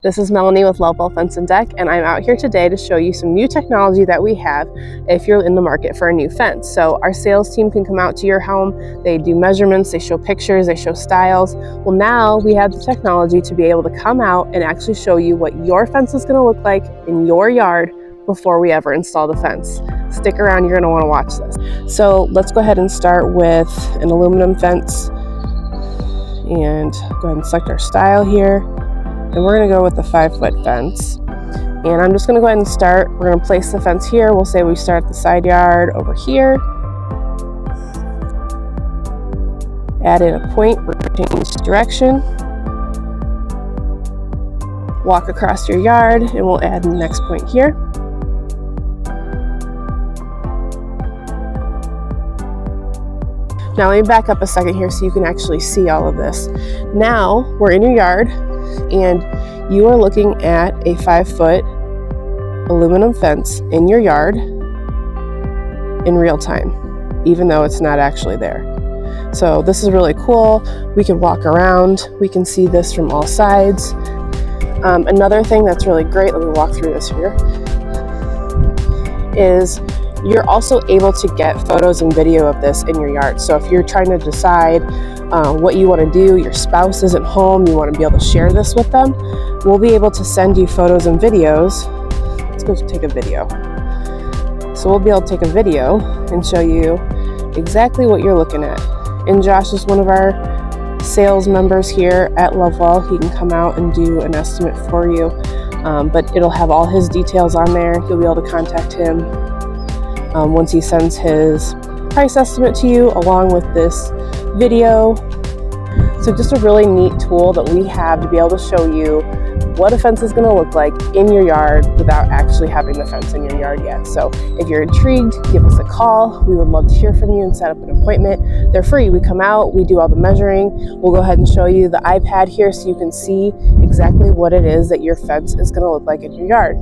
This is Melanie with Lovewell Fence and Deck, and I'm out here today to show you some new technology that we have if you're in the market for a new fence. So our sales team can come out to your home, they do measurements, they show pictures, they show styles. Well, now we have the technology to be able to come out and actually show you what your fence is going to look like in your yard before we ever install the fence. Stick around, you're going to want to watch this. So let's go ahead and start with an aluminum fence, and go ahead and select our style here. And we're going to go with the 5-foot fence. And I'm just going to go ahead and start. We're going to place the fence here. We'll say we start the side yard over here. Add in a point, we're going to change direction. Walk across your yard, and we'll add the next point here. Now let me back up a second here so you can actually see all of this. Now we're in your yard, and you are looking at a 5-foot aluminum fence in your yard in real time, even though it's not actually there. So this is really cool. We can walk around, we can see this from all sides. Another thing that's really great, let me walk through this here, is you're also able to get photos and video of this in your yard. So if you're trying to decide what you want to do, your spouse isn't home, you want to be able to share this with them, we'll be able to send you photos and videos. Let's go take a video. So we'll be able to take a video and show you exactly what you're looking at. And Josh is one of our sales members here at Lovewell. He can come out and do an estimate for you, but it'll have all his details on there. You'll be able to contact him once he sends his price estimate to you along with this video. So just a really neat tool that we have to be able to show you what a fence is going to look like in your yard without actually having the fence in your yard yet. So if you're intrigued, give us a call. We would love to hear from you and set up an appointment. They're free. We come out, we do all the measuring. We'll go ahead and show you the iPad here so you can see exactly what it is that your fence is going to look like in your yard.